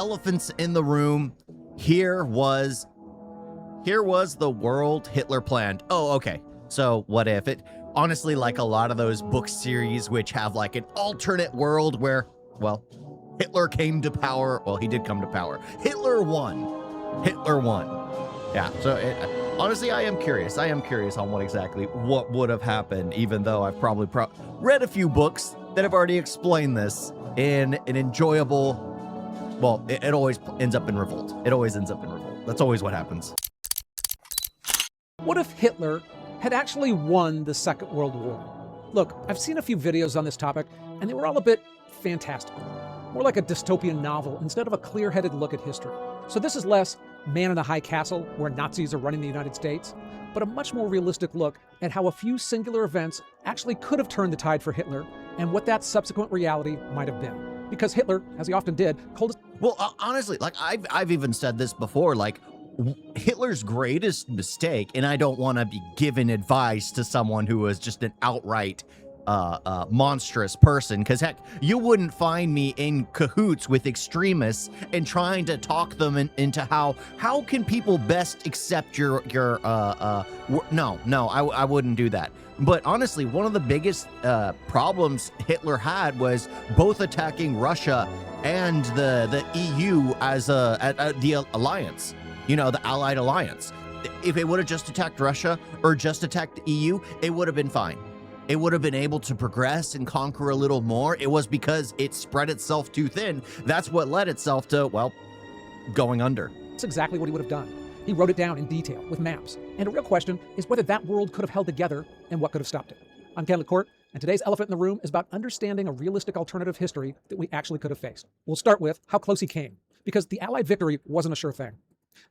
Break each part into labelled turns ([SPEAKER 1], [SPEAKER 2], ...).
[SPEAKER 1] elephants in the room. Here was the world Hitler planned. Oh, okay. So what if it, honestly, like a lot of those book series which have like an alternate world where, well, Hitler came to power. Well, he did come to power. Hitler won. Yeah, so honestly, I am curious. I am curious on what would have happened, even though I've probably read a few books that have already explained this in an enjoyable, well, it always ends up in revolt. It always ends up in revolt. That's always what happens.
[SPEAKER 2] What if Hitler had actually won the Second World War? Look, I've seen a few videos on this topic, and they were all a bit fantastical. More like a dystopian novel instead of a clear-headed look at history. So this is less Man in the High Castle, where Nazis are running the United States, but a much more realistic look at how a few singular events actually could have turned the tide for Hitler and what that subsequent reality might have been. Because Hitler, as he often did, called us...
[SPEAKER 1] Well, honestly, like I've even said this before, like Hitler's greatest mistake, and I don't want to be giving advice to someone who was just an outright monstrous person, because heck, you wouldn't find me in cahoots with extremists and trying to talk them into how can people best accept your no, I wouldn't do that. But honestly, one of the biggest problems Hitler had was both attacking Russia and the EU as the alliance, you know, the Allied alliance. If it would have just attacked Russia or just attacked the EU, it would have been fine. It would have been able to progress and conquer a little more. It was because it spread itself too thin. That's what led itself to, well, going under.
[SPEAKER 2] That's exactly what he would have done. He wrote it down in detail with maps. And a real question is whether that world could have held together and what could have stopped it. I'm Ken LaCourte, and today's elephant in the room is about understanding a realistic alternative history that we actually could have faced. We'll start with how close he came, because the Allied victory wasn't a sure thing.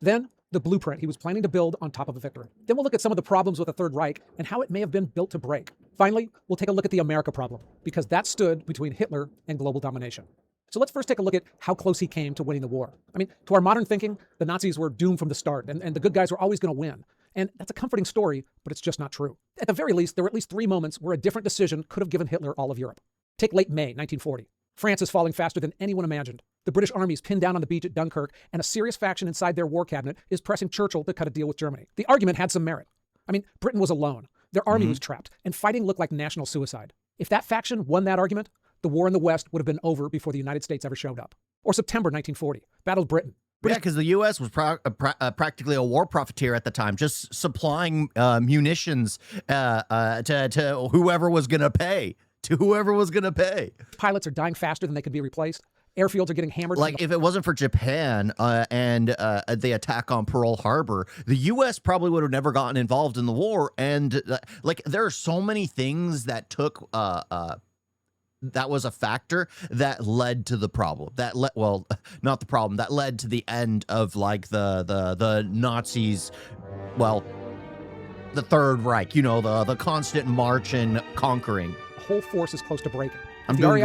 [SPEAKER 2] Then, the blueprint he was planning to build on top of a victory. Then we'll look at some of the problems with the Third Reich and how it may have been built to break. Finally, we'll take a look at the America problem, because that stood between Hitler and global domination. So let's first take a look at how close he came to winning the war. I mean, to our modern thinking, the Nazis were doomed from the start, and the good guys were always going to win. And that's a comforting story, but it's just not true. At the very least, there were at least 3 moments where a different decision could have given Hitler all of Europe. Take late May 1940. France is falling faster than anyone imagined. The British army is pinned down on the beach at Dunkirk, and a serious faction inside their war cabinet is pressing Churchill to cut a deal with Germany. The argument had some merit. I mean, Britain was alone. Their army was trapped, and fighting looked like national suicide. If that faction won that argument, the war in the West would have been over before the United States ever showed up. Or September 1940, Battle of Britain.
[SPEAKER 1] Yeah, because the U.S. was practically a war profiteer at the time, just supplying munitions to whoever was going to pay.
[SPEAKER 2] Pilots are dying faster than they could be replaced. Airfields are getting hammered.
[SPEAKER 1] Like, if it wasn't for Japan and the attack on Pearl Harbor, the U.S. probably would have never gotten involved in the war. And like, there are so many things that took that was a factor that led to the problem. That led to the end of like the Nazis. Well, the Third Reich. You know, the constant march and conquering.
[SPEAKER 2] The whole force is close to breaking.
[SPEAKER 1] I'm doing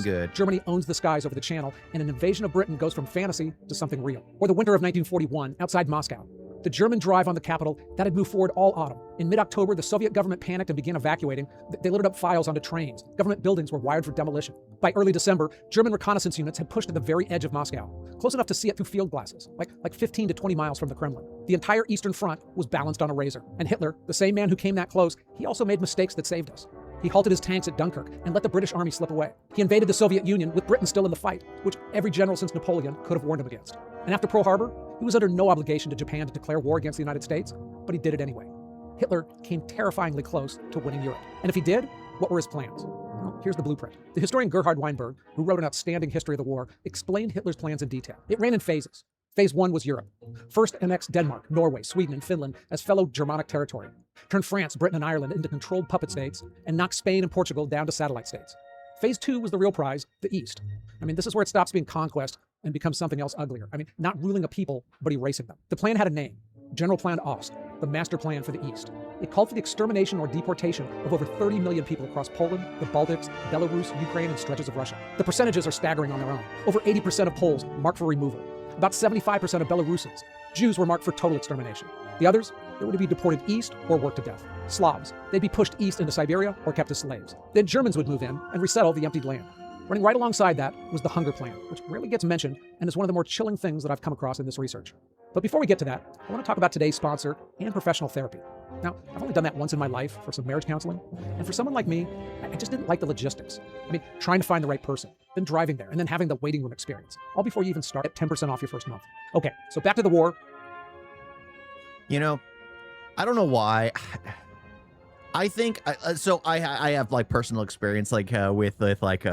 [SPEAKER 1] good.
[SPEAKER 2] Germany owns the skies over the Channel, and an invasion of Britain goes from fantasy to something real. Or the winter of 1941, outside Moscow. The German drive on the capital, that had moved forward all autumn. In mid-October, the Soviet government panicked and began evacuating. They loaded up files onto trains. Government buildings were wired for demolition. By early December, German reconnaissance units had pushed to the very edge of Moscow, close enough to see it through field glasses, like 15 to 20 miles from the Kremlin. The entire Eastern Front was balanced on a razor. And Hitler, the same man who came that close, he also made mistakes that saved us. He halted his tanks at Dunkirk and let the British army slip away. He invaded the Soviet Union with Britain still in the fight, which every general since Napoleon could have warned him against. And after Pearl Harbor, he was under no obligation to Japan to declare war against the United States, but he did it anyway. Hitler came terrifyingly close to winning Europe. And if he did, what were his plans? Well, here's the blueprint. The historian Gerhard Weinberg, who wrote an outstanding history of the war, explained Hitler's plans in detail. It ran in phases. Phase 1 was Europe. First, annex Denmark, Norway, Sweden, and Finland as fellow Germanic territory. Turn France, Britain, and Ireland into controlled puppet states, and knock Spain and Portugal down to satellite states. Phase 2 was the real prize, the East. I mean, this is where it stops being conquest and becomes something else uglier. I mean, not ruling a people, but erasing them. The plan had a name, General Plan Ost, the master plan for the East. It called for the extermination or deportation of over 30 million people across Poland, the Baltics, Belarus, Ukraine, and stretches of Russia. The percentages are staggering on their own. Over 80% of Poles marked for removal. About 75% of Belarusians. Jews were marked for total extermination. The others, they would be deported east or worked to death. Slavs, they'd be pushed east into Siberia or kept as slaves. Then Germans would move in and resettle the emptied land. Running right alongside that was the hunger plan, which rarely gets mentioned and is one of the more chilling things that I've come across in this research. But before we get to that, I want to talk about today's sponsor and professional therapy. Now, I've only done that once in my life for some marriage counseling, and for someone like me, I just didn't like the logistics. I mean, trying to find the right person, then driving there, and then having the waiting room experience, all before you even start at 10% off your first month. Okay, so back to the war.
[SPEAKER 1] You know, I don't know why. I think so. I have like personal experience like with like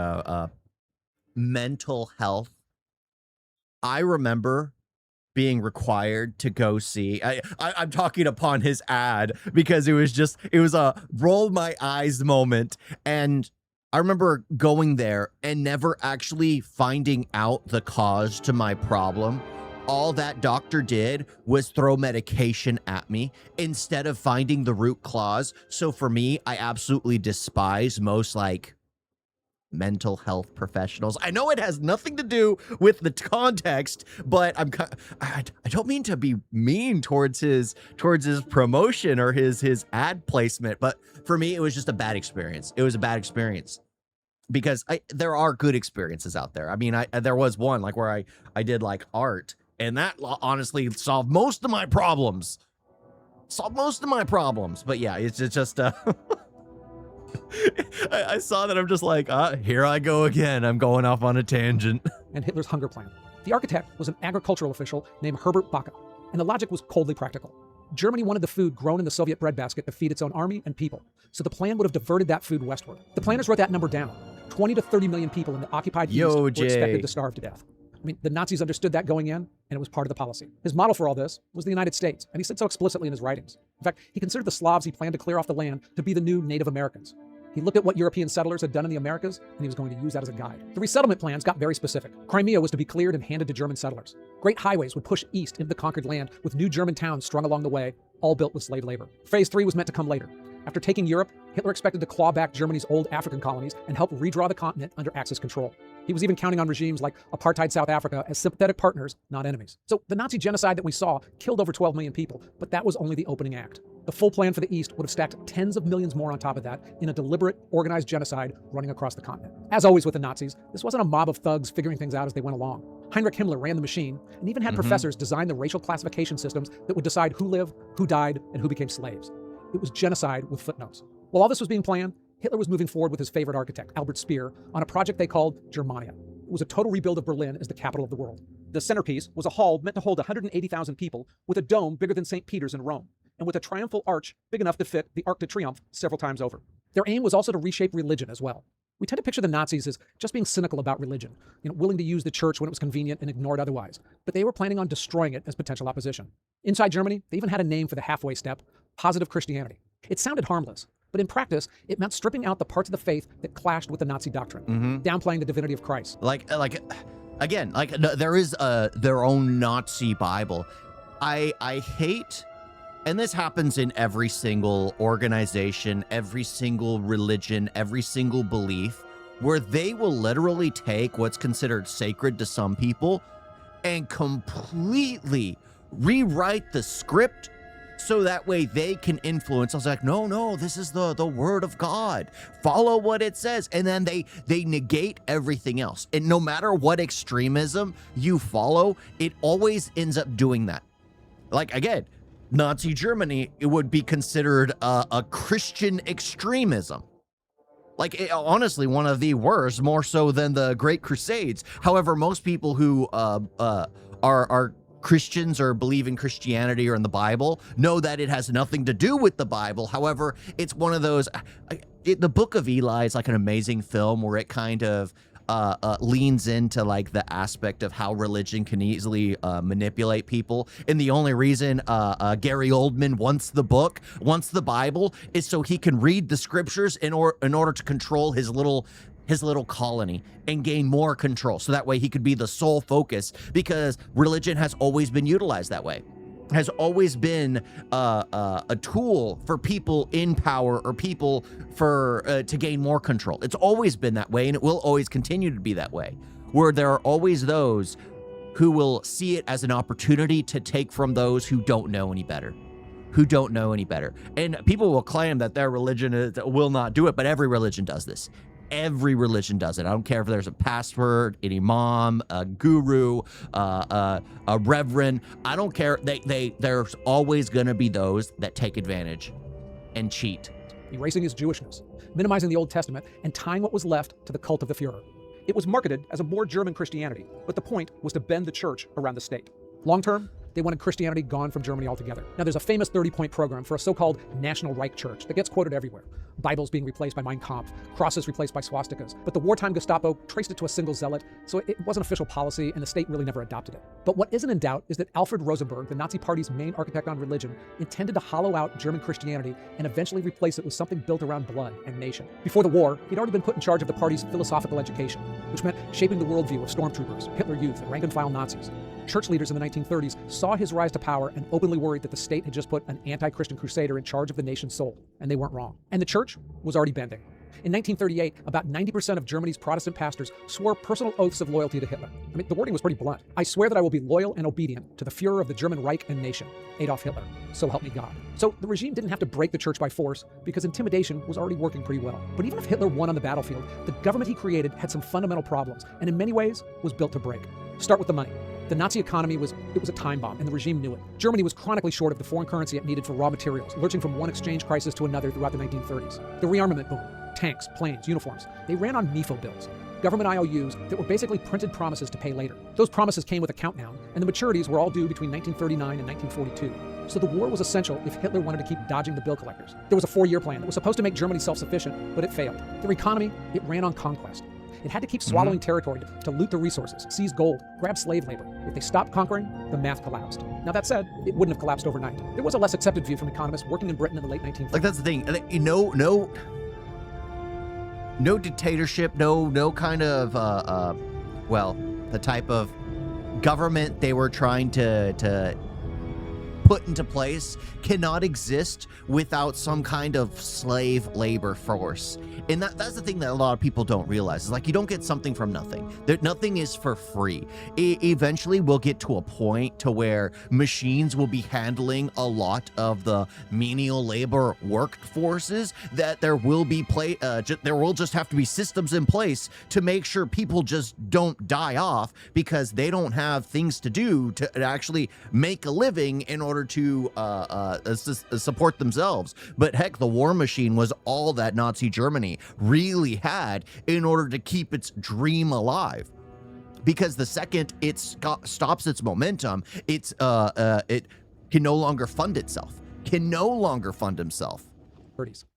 [SPEAKER 1] mental health. I remember being required to go see. I'm talking upon his ad because it was a roll my eyes moment, and I remember going there and never actually finding out the cause to my problem. All that doctor did was throw medication at me instead of finding the root cause. So for me, I absolutely despise most like mental health professionals. I know it has nothing to do with the context, but I don't mean to be mean towards his promotion or his ad placement, but for me, it was just a bad experience. It was a bad experience. Because there are good experiences out there. I mean, there was one like where I did like art, and that honestly solved most of my problems. But yeah, it's just I saw that. I'm just like, here I go again. I'm going off on a tangent.
[SPEAKER 2] And Hitler's hunger plan. The architect was an agricultural official named Herbert Backe, and the logic was coldly practical. Germany wanted the food grown in the Soviet breadbasket to feed its own army and people, so the plan would have diverted that food westward. The planners wrote that number down. 20 to 30 million people in the occupied East were expected to starve to death. I mean, the Nazis understood that going in, and it was part of the policy. His model for all this was the United States, and he said so explicitly in his writings. In fact, he considered the Slavs he planned to clear off the land to be the new Native Americans. He looked at what European settlers had done in the Americas, and he was going to use that as a guide. The resettlement plans got very specific. Crimea was to be cleared and handed to German settlers. Great highways would push east into the conquered land, with new German towns strung along the way, all built with slave labor. Phase 3 was meant to come later. After taking Europe, Hitler expected to claw back Germany's old African colonies and help redraw the continent under Axis control. He was even counting on regimes like apartheid South Africa as sympathetic partners, not enemies. So the Nazi genocide that we saw killed over 12 million people, but that was only the opening act. The full plan for the East would have stacked tens of millions more on top of that in a deliberate, organized genocide running across the continent. As always with the Nazis, this wasn't a mob of thugs figuring things out as they went along. Heinrich Himmler ran the machine and even had professors design the racial classification systems that would decide who lived, who died, and who became slaves. It was genocide with footnotes. While all this was being planned, Hitler was moving forward with his favorite architect, Albert Speer, on a project they called Germania. It was a total rebuild of Berlin as the capital of the world. The centerpiece was a hall meant to hold 180,000 people with a dome bigger than St. Peter's in Rome, and with a triumphal arch big enough to fit the Arc de Triomphe several times over. Their aim was also to reshape religion as well. We tend to picture the Nazis as just being cynical about religion, willing to use the church when it was convenient and ignored otherwise. But they were planning on destroying it as potential opposition. Inside Germany, they even had a name for the halfway step: positive Christianity. It sounded harmless, but in practice, it meant stripping out the parts of the faith that clashed with the Nazi doctrine, downplaying the divinity of Christ.
[SPEAKER 1] Again, there is their own Nazi Bible. I hate, and this happens in every single organization, every single religion, every single belief, where they will literally take what's considered sacred to some people and completely rewrite the script so that way they can influence. I was like, no, this is the word of God. Follow what it says. And then they negate everything else. And no matter what extremism you follow, it always ends up doing that. Like, again, Nazi Germany, it would be considered a Christian extremism. Honestly, one of the worst, more so than the Great Crusades. However, most people who are Christians or believe in Christianity or in the Bible know that it has nothing to do with the Bible. However, it's one of those, the Book of Eli is like an amazing film where it kind of leans into like the aspect of how religion can easily manipulate people. And the only reason Gary Oldman wants the Bible, is so he can read the scriptures in order to control his little colony and gain more control. So that way he could be the sole focus, because religion has always been utilized that way. Has always been a tool for people in power or people to gain more control. It's always been that way, and it will always continue to be that way, where there are always those who will see it as an opportunity to take from those who don't know any better. And people will claim that their religion will not do it, but every religion does this. Every religion does it. I don't care if there's a pastor, an imam, a guru, a reverend. I don't care. There's always going to be those that take advantage and cheat.
[SPEAKER 2] Erasing his Jewishness, minimizing the Old Testament, and tying what was left to the cult of the Führer. It was marketed as a more German Christianity, but the point was to bend the church around the state. Long term, they wanted Christianity gone from Germany altogether. Now, there's a famous 30-point program for a so-called National Reich Church that gets quoted everywhere. Bibles being replaced by Mein Kampf, crosses replaced by swastikas. But the wartime Gestapo traced it to a single zealot, so it wasn't official policy, and the state really never adopted it. But what isn't in doubt is that Alfred Rosenberg, the Nazi Party's main architect on religion, intended to hollow out German Christianity and eventually replace it with something built around blood and nation. Before the war, he'd already been put in charge of the party's philosophical education, which meant shaping the worldview of stormtroopers, Hitler Youth, and rank-and-file Nazis. Church leaders in the 1930s saw his rise to power and openly worried that the state had just put an anti-Christian crusader in charge of the nation's soul, and they weren't wrong. And the church was already bending. In 1938, about 90% of Germany's Protestant pastors swore personal oaths of loyalty to Hitler. I mean, the wording was pretty blunt. I swear that I will be loyal and obedient to the Führer of the German Reich and nation, Adolf Hitler. So help me God. So the regime didn't have to break the church by force because intimidation was already working pretty well. But even if Hitler won on the battlefield, the government he created had some fundamental problems and in many ways was built to break. Start with the money. The Nazi economy was a time bomb, and the regime knew it. Germany was chronically short of the foreign currency it needed for raw materials, lurching from one exchange crisis to another throughout the 1930s. The rearmament boom, tanks, planes, uniforms, they ran on MIFO bills, government IOUs that were basically printed promises to pay later. Those promises came with a countdown, and the maturities were all due between 1939 and 1942. So the war was essential if Hitler wanted to keep dodging the bill collectors. There was a 4-year plan that was supposed to make Germany self-sufficient, but it failed. Their economy, it ran on conquest. It had to keep swallowing territory to loot the resources, seize gold, grab slave labor. If they stopped conquering, the math collapsed. Now that said, it wouldn't have collapsed overnight. There was a less accepted view from economists working in Britain in the late 1930s.
[SPEAKER 1] Like, that's the thing. No dictatorship, no kind of, well, the type of government they were trying to put into place cannot exist without some kind of slave labor force. And that's the thing that a lot of people don't realize. Is like, you don't get something from nothing. Nothing is for free. Eventually, we'll get to a point to where machines will be handling a lot of the menial labor workforces. That there will be there will just have to be systems in place to make sure people just don't die off because they don't have things to do to actually make a living in order to support themselves. But heck, the war machine was all that Nazi Germany really had in order to keep its dream alive. Because the second it stops its momentum, it can no longer fund itself. Can no longer fund himself.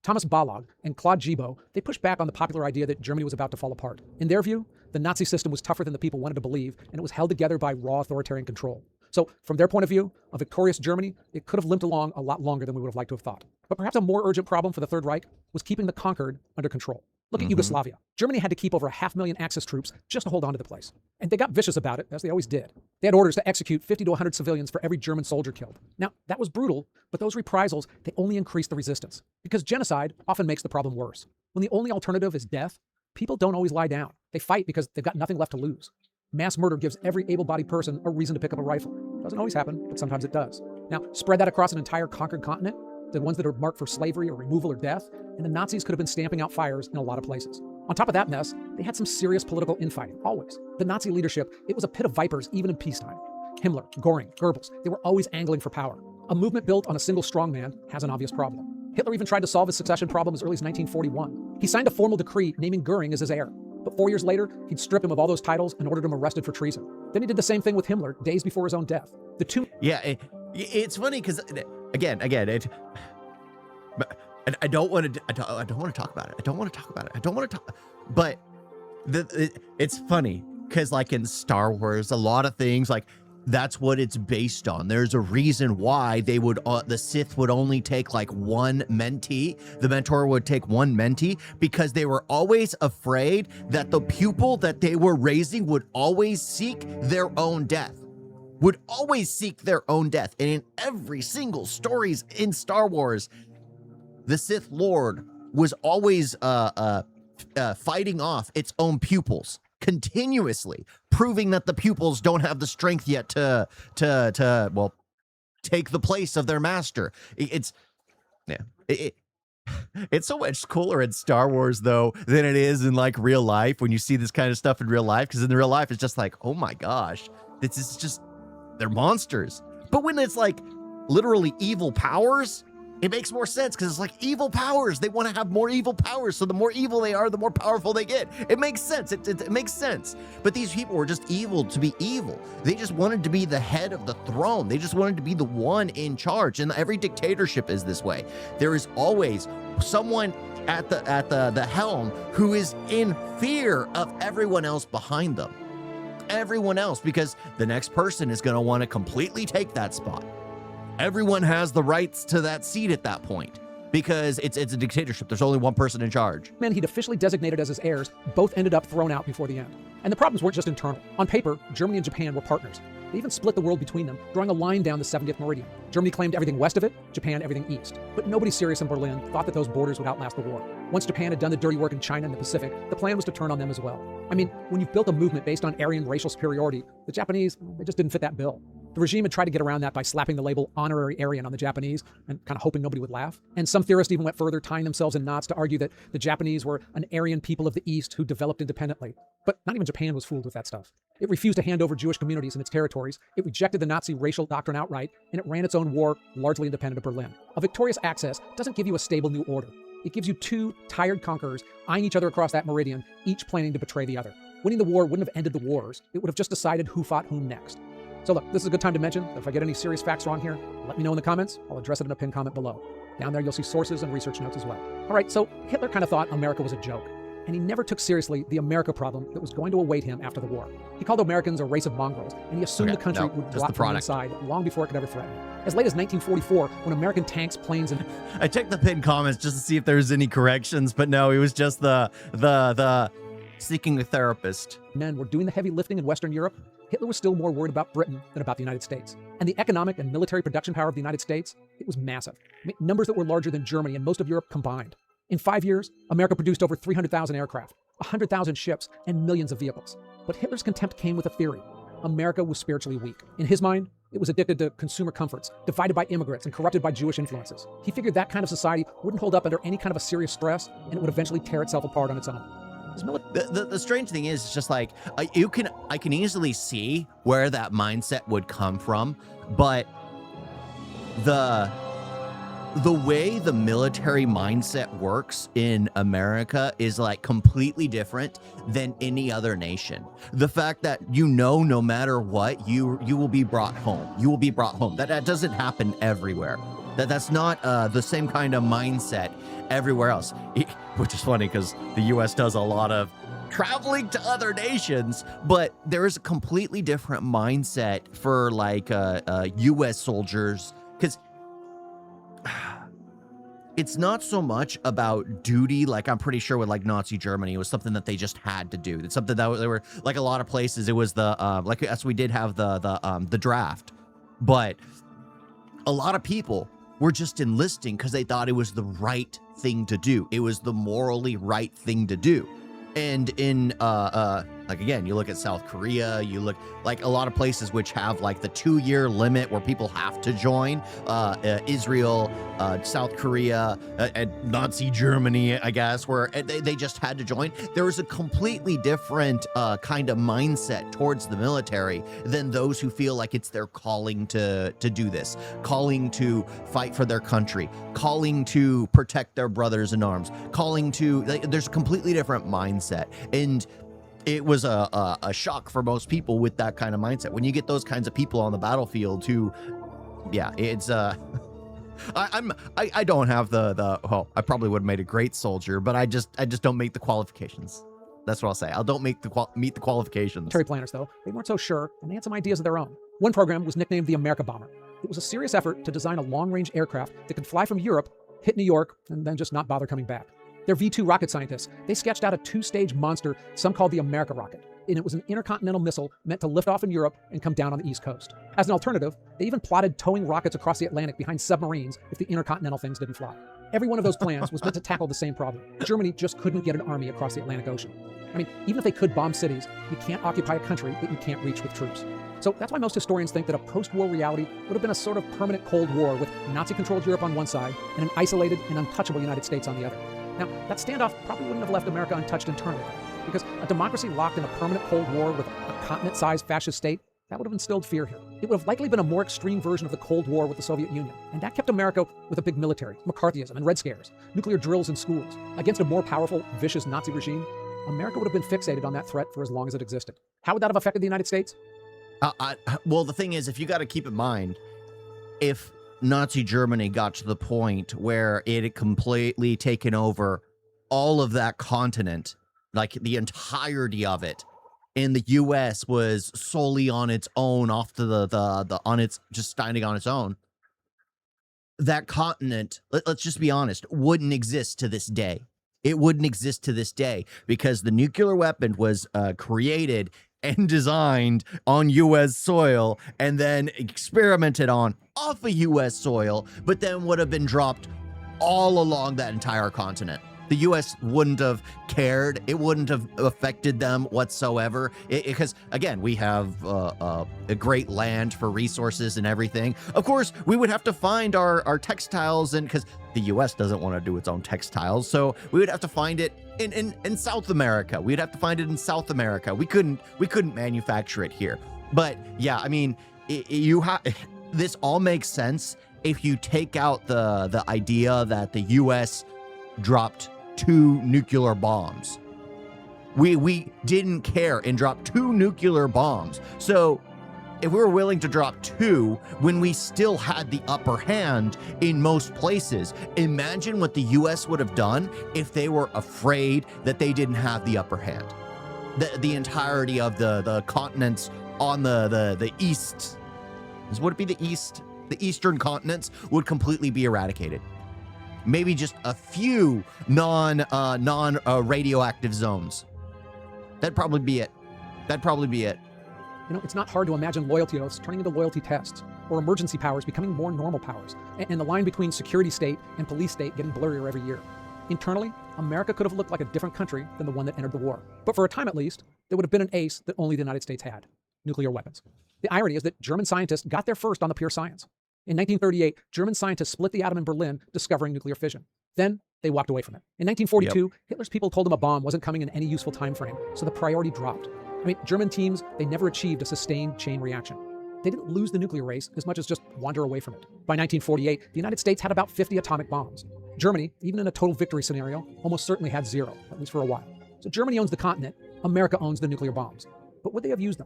[SPEAKER 2] Thomas Balog and Claude Gibault, they pushed back on the popular idea that Germany was about to fall apart. In their view, the Nazi system was tougher than the people wanted to believe, and it was held together by raw authoritarian control. So, from their point of view, a victorious Germany, it could have limped along a lot longer than we would have liked to have thought. But perhaps a more urgent problem for the Third Reich was keeping the conquered under control. Look at Yugoslavia. Germany had to keep over 500,000 Axis troops just to hold on to the place. And they got vicious about it, as they always did. They had orders to execute 50 to 100 civilians for every German soldier killed. Now, that was brutal, but those reprisals, they only increased the resistance. Because genocide often makes the problem worse. When the only alternative is death, people don't always lie down. They fight because they've got nothing left to lose. Mass murder gives every able-bodied person a reason to pick up a rifle. Doesn't always happen, but sometimes it does. Now, spread that across an entire conquered continent, the ones that are marked for slavery or removal or death, and the Nazis could have been stamping out fires in a lot of places. On top of that mess, they had some serious political infighting, always. The Nazi leadership, it was a pit of vipers even in peacetime. Himmler, Göring, Goebbels, they were always angling for power. A movement built on a single strongman has an obvious problem. Hitler even tried to solve his succession problem as early as 1941. He signed a formal decree naming Göring as his heir. But 4 years later, he'd strip him of all those titles and ordered him arrested for treason. Then he did the same thing with Himmler days before his own death. The two...
[SPEAKER 1] Yeah, it's funny because, again, I don't want to talk about it. But it's funny because, like, in Star Wars, a lot of things, like, that's what it's based on. There's a reason why they would, the Sith would only take like one mentee. The mentor would take one mentee because they were always afraid that the pupil that they were raising would always seek their own death. And in every single stories in Star Wars, the Sith Lord was always fighting off its own pupils continuously, proving that the pupils don't have the strength yet to take the place of their master. It's so much cooler in Star Wars, though, than it is in like real life when you see this kind of stuff in real life. Because in real life, it's just like, oh my gosh, this is just, they're monsters. But when it's like literally evil powers, it makes more sense because it's like evil powers. They want to have more evil powers. So the more evil they are, the more powerful they get. It makes sense. It makes sense. But these people were just evil to be evil. They just wanted to be the head of the throne. They just wanted to be the one in charge. And every dictatorship is this way. There is always someone at the helm who is in fear of everyone else behind them. Everyone else, because the next person is going to want to completely take that spot. Everyone has the rights to that seat at that point because it's a dictatorship. There's only one person in charge.
[SPEAKER 2] Men he'd officially designated as his heirs both ended up thrown out before the end. And the problems weren't just internal. On paper, Germany and Japan were partners. They even split the world between them, drawing a line down the 70th meridian. Germany claimed everything west of it, Japan everything east. But nobody serious in Berlin thought that those borders would outlast the war. Once Japan had done the dirty work in China and the Pacific, the plan was to turn on them as well. I mean, when you've built a movement based on Aryan racial superiority, the Japanese, they just didn't fit that bill. The regime had tried to get around that by slapping the label honorary Aryan on the Japanese and kind of hoping nobody would laugh. And some theorists even went further, tying themselves in knots to argue that the Japanese were an Aryan people of the East who developed independently. But not even Japan was fooled with that stuff. It refused to hand over Jewish communities in its territories. It rejected the Nazi racial doctrine outright, and it ran its own war largely independent of Berlin. A victorious Axis doesn't give you a stable new order. It gives you two tired conquerors eyeing each other across that meridian, each planning to betray the other. Winning the war wouldn't have ended the wars. It would have just decided who fought whom next. So look, this is a good time to mention that if I get any serious facts wrong here, let me know in the comments. I'll address it in a pinned comment below. Down there, you'll see sources and research notes as well. All right, so Hitler kind of thought America was a joke, and he never took seriously the America problem that was going to await him after the war. He called Americans a race of mongrels, and he assumed the country would rot from the inside long before it could ever threaten. As late as 1944, when American tanks, planes, and...
[SPEAKER 1] I checked the pinned comments just to see if there's any corrections, but no, it was just the seeking a therapist.
[SPEAKER 2] Men were doing the heavy lifting in Western Europe. Hitler was still more worried about Britain than about the United States. And the economic and military production power of the United States, it was massive. Numbers that were larger than Germany and most of Europe combined. In 5 years, America produced over 300,000 aircraft, 100,000 ships, and millions of vehicles. But Hitler's contempt came with a theory. America was spiritually weak. In his mind, it was addicted to consumer comforts, divided by immigrants, and corrupted by Jewish influences. He figured that kind of society wouldn't hold up under any kind of a serious stress, and it would eventually tear itself apart on its own.
[SPEAKER 1] The strange thing is, it's just like, I can easily see where that mindset would come from, but the way the military mindset works in America is like completely different than any other nation. The fact that no matter what, you will be brought home. You will be brought home. That doesn't happen everywhere. That's not the same kind of mindset everywhere else. Which is funny because the U.S. does a lot of traveling to other nations, but there is a completely different mindset for like U.S. soldiers, because it's not so much about duty. Like I'm pretty sure with like Nazi Germany, it was something that they just had to do. It's something that they were like a lot of places. It was the like yes, we did have the draft, but a lot of people were just enlisting because they thought it was the right thing to do. It was the morally right thing to do. And in like again, you look at South Korea, you look like a lot of places which have like the 2-year limit where people have to join. Israel, South Korea, and Nazi Germany, I guess, where they just had to join. There was a completely different kind of mindset towards the military than those who feel like it's their calling to do this, calling to fight for their country, calling to protect their brothers in arms, calling to there's a completely different mindset. And it was a shock for most people with that kind of mindset. When you get those kinds of people on the battlefield who, yeah, it's I don't have well, I probably would have made a great soldier, but I just don't make the qualifications. That's what I'll say. I don't meet the qualifications.
[SPEAKER 2] Military planners, though, they weren't so sure, and they had some ideas of their own. One program was nicknamed the America Bomber. It was a serious effort to design a long-range aircraft that could fly from Europe, hit New York, and then just not bother coming back. Their V-2 rocket scientists, they sketched out a 2-stage monster some called the America rocket, and it was an intercontinental missile meant to lift off in Europe and come down on the East Coast. As an alternative, they even plotted towing rockets across the Atlantic behind submarines if the intercontinental things didn't fly. Every one of those plans was meant to tackle the same problem. Germany just couldn't get an army across the Atlantic Ocean. I mean, even if they could bomb cities, you can't occupy a country that you can't reach with troops. So that's why most historians think that a post-war reality would have been a sort of permanent Cold War with Nazi-controlled Europe on one side and an isolated and untouchable United States on the other. Now, that standoff probably wouldn't have left America untouched internally, because a democracy locked in a permanent Cold War with a continent-sized fascist state, that would have instilled fear here. It would have likely been a more extreme version of the Cold War with the Soviet Union, and that kept America with a big military, McCarthyism and Red Scares, nuclear drills in schools. Against a more powerful, vicious Nazi regime, America would have been fixated on that threat for as long as it existed. How would that have affected the United States?
[SPEAKER 1] Well, the thing is, if you got to keep in mind, if Nazi Germany got to the point where it had completely taken over all of that continent, like the entirety of it, and the U.S. was solely on its own, off to just standing on its own, that continent, let's just be honest, wouldn't exist to this day. It wouldn't exist to this day because the nuclear weapon was created and designed on U.S. soil and then experimented on off of U.S. soil, but then would have been dropped all along that entire continent. The U.S. wouldn't have cared. It wouldn't have affected them whatsoever. Because, again, we have a great land for resources and everything. Of course, we would have to find our textiles, and because the U.S. doesn't want to do its own textiles, so we would have to find it in South America. We'd have to find it in South America. We couldn't manufacture it here. But yeah, I mean, this all makes sense if you take out the idea that the U.S. dropped 2 nuclear bombs. We didn't care and dropped 2 nuclear bombs. So if we were willing to drop 2 when we still had the upper hand in most places, imagine what the U.S. would have done if they were afraid that they didn't have the upper hand. The entirety of the continents on the east, would it be the east? The eastern continents would completely be eradicated. Maybe just a few non-radioactive zones. That'd probably be it.
[SPEAKER 2] You know, it's not hard to imagine loyalty oaths turning into loyalty tests, or emergency powers becoming more normal powers, and the line between security state and police state getting blurrier every year. Internally, America could have looked like a different country than the one that entered the war. But for a time at least, there would have been an ace that only the United States had: nuclear weapons. The irony is that German scientists got there first on the pure science. In 1938, German scientists split the atom in Berlin, discovering nuclear fission. Then they walked away from it. In 1942, Hitler's people told him a bomb wasn't coming in any useful time frame, so the priority dropped. I mean, German teams, they never achieved a sustained chain reaction. They didn't lose the nuclear race as much as just wander away from it. By 1948, the United States had about 50 atomic bombs. Germany, even in a total victory scenario, almost certainly had 0, at least for a while. So Germany owns the continent, America owns the nuclear bombs. But would they have used them?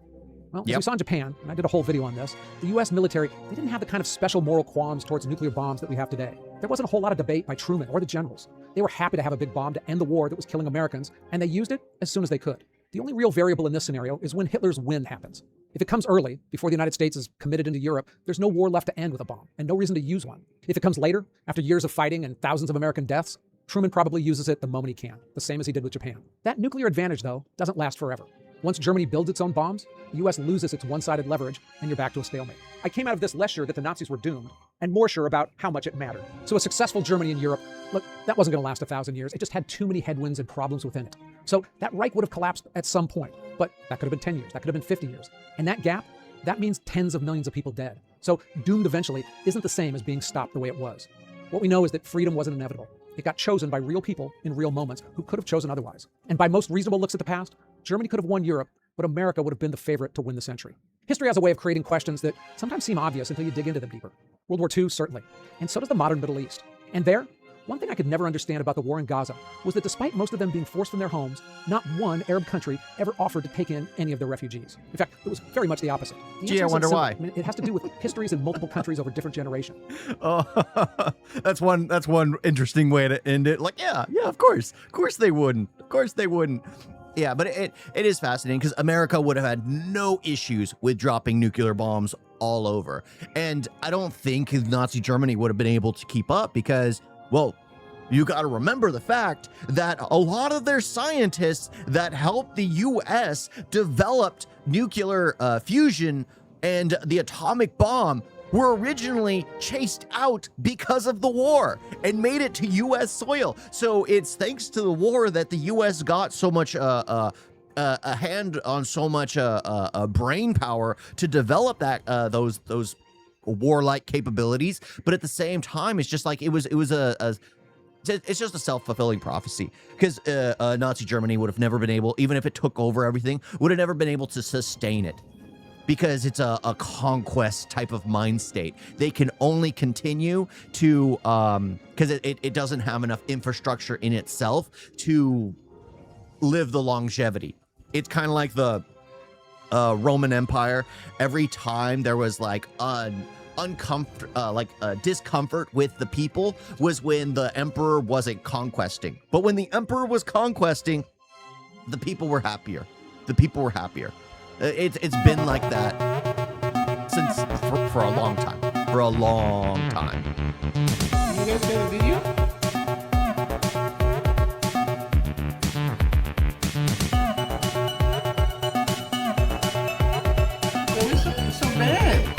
[SPEAKER 2] Well, as we saw in Japan, and I did a whole video on this, the U.S. military, they didn't have the kind of special moral qualms towards nuclear bombs that we have today. There wasn't a whole lot of debate by Truman or the generals. They were happy to have a big bomb to end the war that was killing Americans, and they used it as soon as they could. The only real variable in this scenario is when Hitler's win happens. If it comes early, before the United States is committed into Europe, there's no war left to end with a bomb, and no reason to use one. If it comes later, after years of fighting and thousands of American deaths, Truman probably uses it the moment he can, the same as he did with Japan. That nuclear advantage, though, doesn't last forever. Once Germany builds its own bombs, the U.S. loses its one-sided leverage, and you're back to a stalemate. I came out of this less sure that the Nazis were doomed, and more sure about how much it mattered. So a successful Germany in Europe, look, that wasn't going to last 1,000 years. It just had too many headwinds and problems within it. So that Reich would have collapsed at some point, but that could have been 10 years, that could have been 50 years. And that gap, that means tens of millions of people dead. So doomed eventually isn't the same as being stopped the way it was. What we know is that freedom wasn't inevitable. It got chosen by real people in real moments who could have chosen otherwise. And by most reasonable looks at the past, Germany could have won Europe, but America would have been the favorite to win the century. History has a way of creating questions that sometimes seem obvious until you dig into them deeper. World War II, certainly. And so does the modern Middle East. And there, one thing I could never understand about the war in Gaza was that despite most of them being forced from their homes, not one Arab country ever offered to take in any of their refugees. In fact, it was very much the opposite.
[SPEAKER 1] Gee, I wonder why.
[SPEAKER 2] I mean, it has to do with histories in multiple countries over different generations.
[SPEAKER 1] Oh, that's one interesting way to end it. Like, yeah, of course they wouldn't. Yeah, but it is fascinating because America would have had no issues with dropping nuclear bombs all over. And I don't think Nazi Germany would have been able to keep up because, well, you got to remember the fact that a lot of their scientists that helped the U.S. developed nuclear fusion and the atomic bomb were originally chased out because of the war and made it to U.S. soil. So it's thanks to the war that the U.S. got so much a hand on so much brain power to develop that those warlike capabilities. But at the same time, it's just like it's just a self-fulfilling prophecy, because Nazi Germany would have never been able, even if it took over everything, would have never been able to sustain it, because it's a conquest type of mind state. They can only continue to, because it doesn't have enough infrastructure in itself to live the longevity. It's kind of like the Roman Empire. Every time there was like discomfort with the people was when the emperor wasn't conquesting. But when the emperor was conquesting, the people were happier. The people were happier. It's been like that since for a long time. For a long time.
[SPEAKER 3] You guys got a video? Why is it so bad?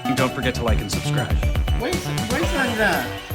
[SPEAKER 4] And don't forget to like and subscribe.
[SPEAKER 3] Why is it like that?